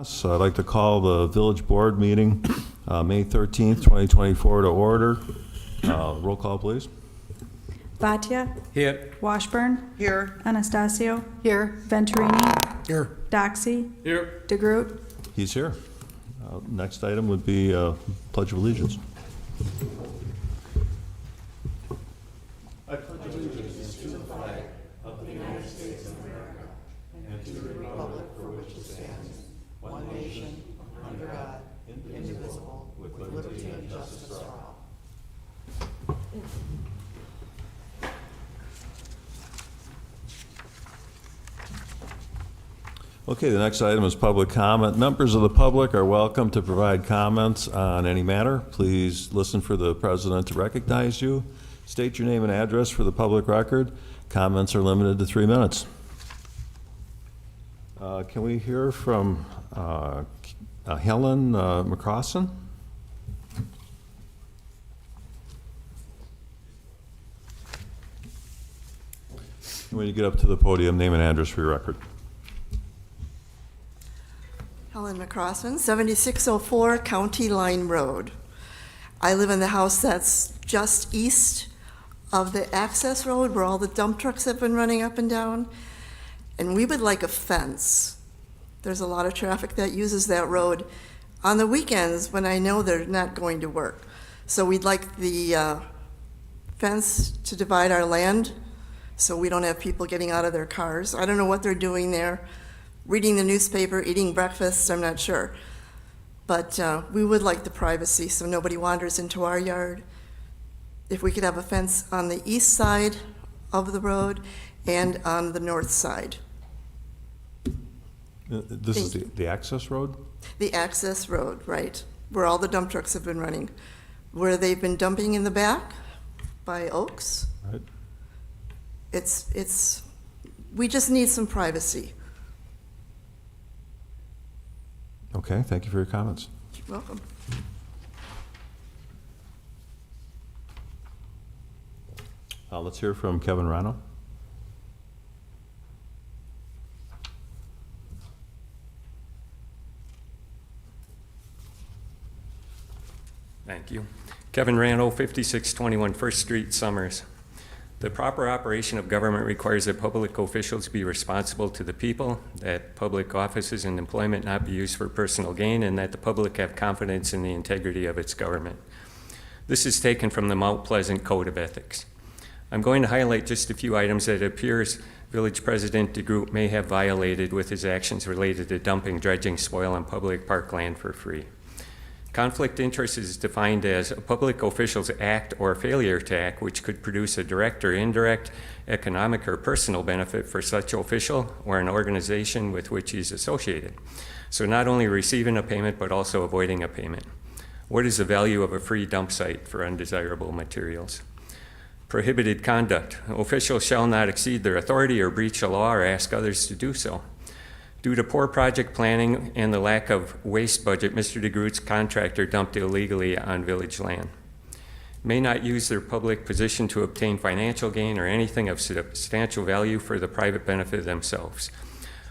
So I'd like to call the village board meeting, May 13th, 2024 to order. Roll call, please. Bhatia. Here. Washburn. Here. Anastasio. Here. Venturini. Here. Doxy. Here. DeGroot. He's here. Next item would be Pledge of Allegiance. Okay, the next item is public comment. Members of the public are welcome to provide comments on any matter. Please listen for the president to recognize you. State your name and address for the public record. Comments are limited to 3 minutes. Can we hear from Helen McCrossan? When you get up to the podium, name and address for your record. Helen McCrossan, 7604 County Line Road. I live in the house that's just east of the access road where all the dump trucks have been running up and down. And we would like a fence. There's a lot of traffic that uses that road on the weekends when I know they're not going to work. So we'd like the fence to divide our land so we don't have people getting out of their cars. I don't know what they're doing there. Reading the newspaper, eating breakfast, I'm not sure. But we would like the privacy so nobody wanders into our yard. If we could have a fence on the east side of the road and on the north side. This is the access road? The access road, right, where all the dump trucks have been running. Where they've been dumping in the back by Oaks. Right. We just need some privacy. Okay, thank you for your comments. You're welcome. Let's hear from Kevin Rano. Thank you. Kevin Randall, 5621 First Street, Summers. The proper operation of government requires that public officials be responsible to the people, that public offices and employment not be used for personal gain, and that the public have confidence in the integrity of its government. This is taken from the Mount Pleasant Code of Ethics. I'm going to highlight just a few items that it appears Village President DeGroot may have violated with his actions related to dumping dredging spoil on public parkland for free. Conflict interest is defined as a public official's act or failure to act which could produce a direct or indirect economic or personal benefit for such official or an organization with which he is associated. So not only receiving a payment, but also avoiding a payment. What is the value of a free dump site for undesirable materials? Prohibited conduct. Officials shall not exceed their authority or breach a law or ask others to do so. Due to poor project planning and the lack of waste budget, Mr. DeGroot's contractor dumped illegally on village land. May not use their public position to obtain financial gain or anything of substantial value for the private benefit of themselves.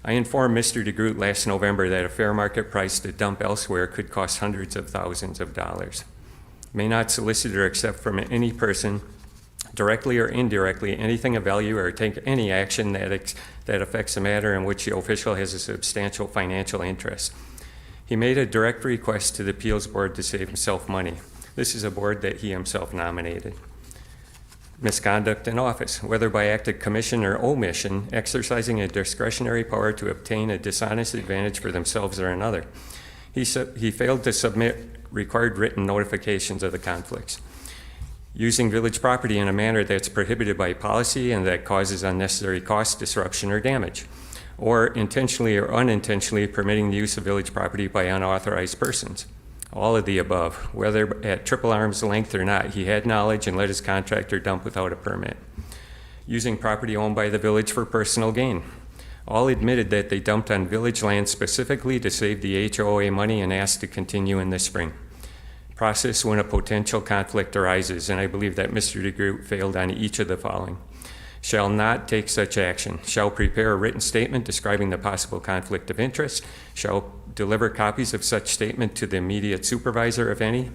I informed Mr. DeGroot last November that a fair market price to dump elsewhere could cost hundreds of thousands of dollars. May not solicit or accept from any person, directly or indirectly, anything of value or take any action that affects a matter in which the official has a substantial financial interest. He made a direct request to the appeals board to save himself money. This is a board that he himself nominated. Misconduct in office, whether by act of commission or omission, exercising a discretionary power to obtain a dishonest advantage for themselves or another. He failed to submit required written notifications of the conflicts. Using village property in a manner that's prohibited by policy and that causes unnecessary cost, disruption, or damage, or intentionally or unintentionally permitting the use of village property by unauthorized persons. All of the above, whether at triple arm's length or not, he had knowledge and let his contractor dump without a permit. Using property owned by the village for personal gain. All admitted that they dumped on village land specifically to save the HOA money and asked to continue in the spring. Process when a potential conflict arises, and I believe that Mr. DeGroot failed on each of the following. shall not take such action, shall prepare a written statement describing the possible conflict of interest, shall deliver copies of such statement to the immediate supervisor, if any,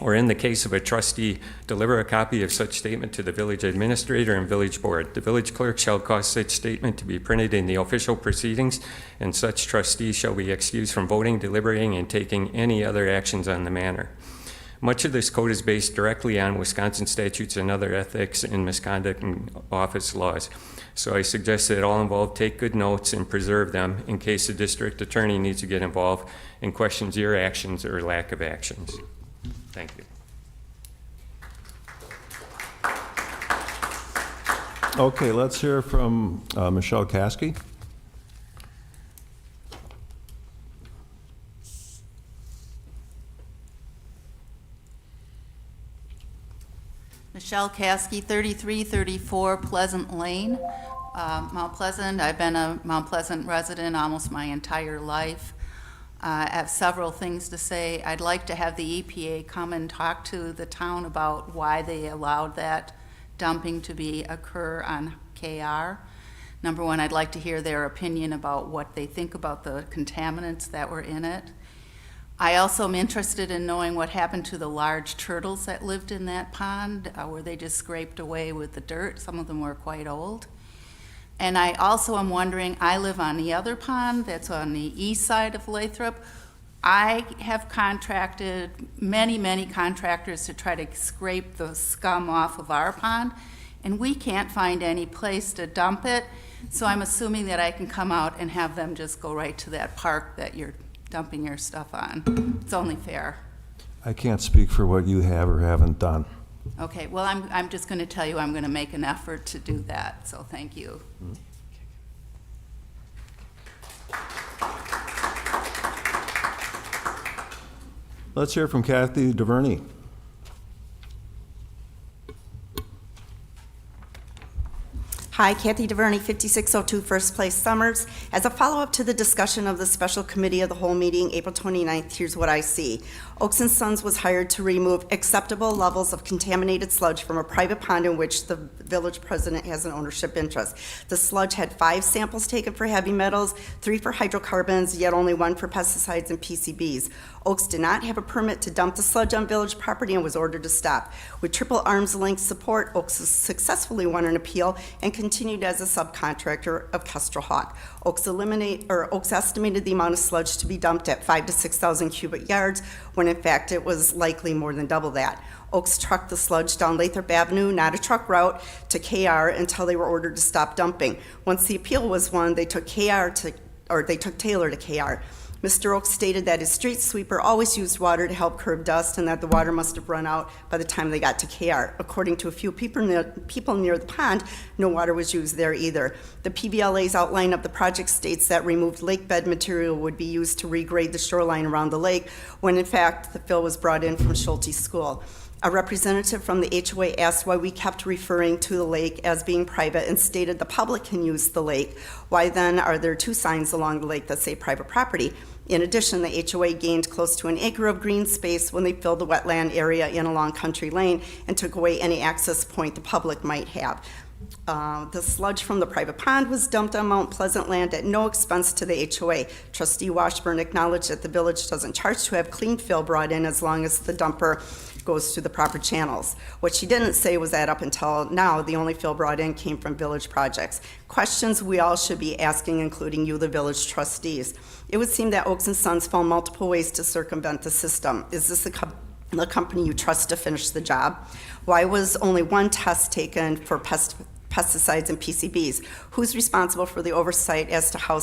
or in the case of a trustee, deliver a copy of such statement to the village administrator and village board. The village clerk shall cause such statement to be printed in the official proceedings, and such trustee shall be excused from voting, deliberating, and taking any other actions on the matter. Much of this code is based directly on Wisconsin statutes and other ethics and misconduct and office laws. So I suggest that all involved take good notes and preserve them in case the district attorney needs to get involved and questions your actions or lack of actions. Thank you. Okay, let's hear from Michelle Caskey. Michelle Caskey, 3334 Pleasant Lane, Mount Pleasant. I've been a Mount Pleasant resident almost my entire life. I have several things to say. I'd like to have the EPA come and talk to the town about why they allowed that dumping to occur on KR. Number one, I'd like to hear their opinion about what they think about the contaminants that were in it. I also am interested in knowing what happened to the large turtles that lived in that pond. Were they just scraped away with the dirt? Some of them were quite old. And I also am wondering, I live on the other pond that's on the east side of Lathrop. I have contracted many contractors to try to scrape the scum off of our pond, and we can't find any place to dump it. So I'm assuming that I can come out and have them just go right to that park that you're dumping your stuff on. It's only fair. I can't speak for what you have or haven't done. Okay, well, I'm just going to tell you I'm going to make an effort to do that, so thank you. Let's hear from Kathy DeVerney. Hi, Kathy DeVerney, 5602 First Place Summers. As a follow-up to the discussion of the special committee of the whole meeting, April 29th, here's what I see. Oaks & Sons was hired to remove acceptable levels of contaminated sludge from a private pond in which the village president has an ownership interest. The sludge had 5 samples taken for heavy metals, 3 for hydrocarbons, yet only 1 for pesticides and PCBs. Oaks did not have a permit to dump the sludge on village property and was ordered to stop. With triple arm's length support, Oaks successfully won an appeal and continued as a subcontractor of Kestrel Hawk. Oaks estimated the amount of sludge to be dumped at 5,000 to 6,000 cubic yards, when in fact it was likely more than double that. Oaks trucked the sludge down Lathrop Avenue, not a truck route, to KR until they were ordered to stop dumping. Once the appeal was won, they took Taylor to KR. Mr. Oaks stated that his street sweeper always used water to help curb dust and that the water must have run out by the time they got to KR. According to a few people near the pond, no water was used there either. The PVLA's outline of the project states that removed lake bed material would be used to regrade the shoreline around the lake, when in fact the fill was brought in from Schulte School. A representative from the HOA asked why we kept referring to the lake as being private and stated the public can use the lake. Why then are there 2 signs along the lake that say private property? In addition, the HOA gained close to an acre of green space when they filled the wetland area in along Country Lane and took away any access point the public might have. The sludge from the private pond was dumped on Mount Pleasant land at no expense to the HOA. Trustee Washburn acknowledged that the village doesn't charge to have clean fill brought in as long as the dumper goes through the proper channels. What she didn't say was that up until now, the only fill brought in came from village projects. Questions we all should be asking, including you, the village trustees. It would seem that Oaks & Sons found multiple ways to circumvent the system. Is this the company you trust to finish the job? Why was only 1 test taken for pesticides and PCBs? Who's responsible for the oversight as to how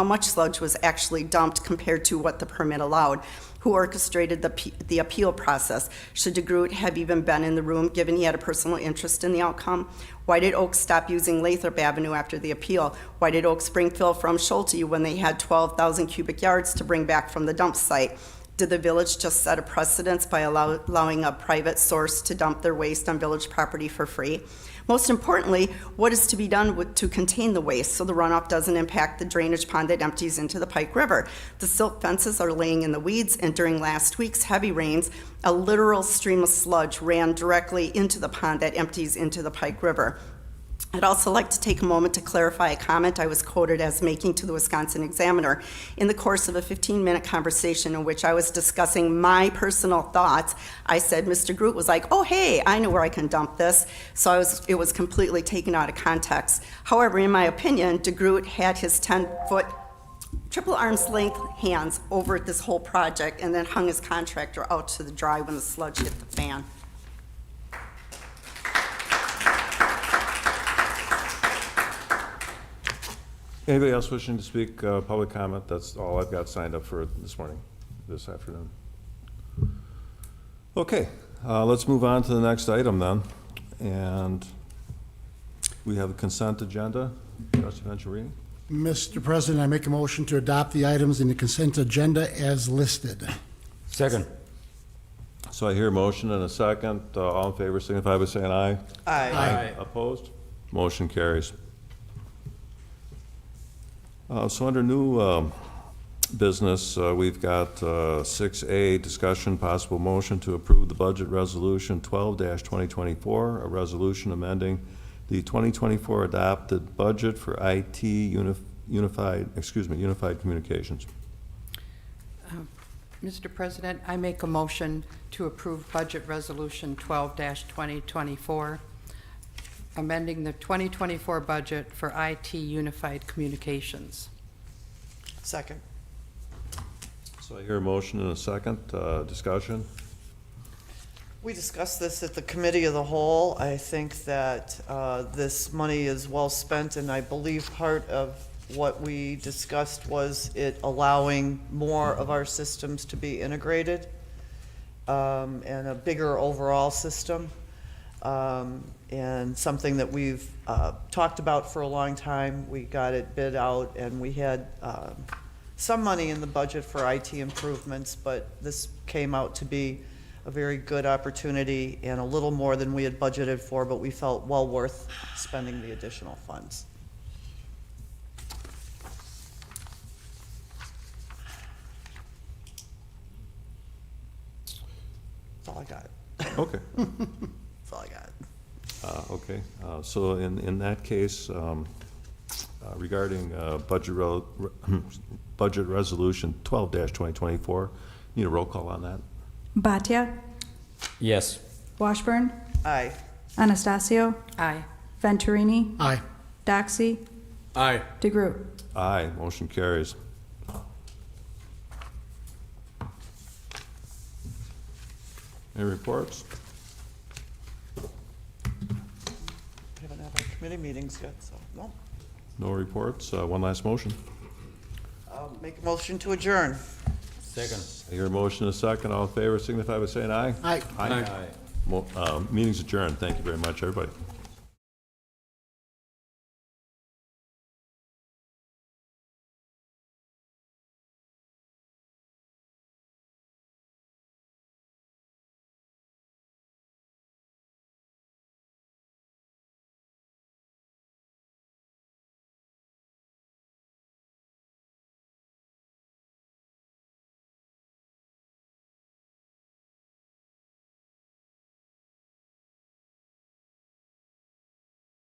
much sludge was actually dumped compared to what the permit allowed? Who orchestrated the appeal process? Should DeGroot have even been in the room, given he had a personal interest in the outcome? Why did Oaks stop using Lathrop Avenue after the appeal? Why did Oaks bring fill from Schulte when they had 12,000 cubic yards to bring back from the dump site? Did the village just set a precedence by allowing a private source to dump their waste on village property for free? Most importantly, what is to be done to contain the waste so the runoff doesn't impact the drainage pond that empties into the Pike River? The silt fences are laying in the weeds, and during last week's heavy rains, a literal stream of sludge ran directly into the pond that empties into the Pike River. I'd also like to take a moment to clarify a comment I was quoted as making to the Wisconsin Examiner in the course of a 15-minute conversation in which I was discussing my personal thoughts. I said Mr. Groot was like, oh, hey, I know where I can dump this. So it was completely taken out of context. However, in my opinion, DeGroot had his 10-foot triple arm's length hands over this whole project and then hung his contractor out to the dry when the sludge hit the fan. Anybody else wishing to speak, public comment? That's all I've got signed up for this afternoon. Okay, let's move on to the next item then. And we have a consent agenda. Trustee Venturini? Mr. President, I make a motion to adopt the items in the consent agenda as listed. Second. So I hear a motion and a second. All in favor signify by saying aye. Aye. Opposed? Motion carries. So under new business, we've got 6A, discussion, possible motion to approve the budget resolution 12-2024, a resolution amending the 2024 adopted budget for IT unified communications. Mr. President, I make a motion to approve Budget Resolution 12-2024, amending the 2024 budget for IT Unified Communications. Second. So I hear a motion and a second. Discussion? We discussed this at the committee of the whole. I think that this money is well spent, and I believe part of what we discussed was it allowing more of our systems to be integrated and a bigger overall system. And something that we've talked about for a long time. We got it bid out, and we had some money in the budget for IT improvements, but this came out to be a very good opportunity and a little more than we had budgeted for, but we felt well worth spending the additional funds. That's all I got. Okay. That's all I got. Okay, so in that case, regarding budget resolution 12-2024, need a roll call on that? Bhatia, Yes. Washburn, Aye. Anastasio, Aye. Venturini, Aye. Doxy, Aye. DeGroot. Aye, motion carries. Any reports? We haven't had our committee meetings yet, so, no. No reports. One last motion. I'll make a motion to adjourn. Second. I hear a motion and a second. All in favor signify by saying aye. Aye. Aye. Meeting's adjourned. Thank you very much, everybody.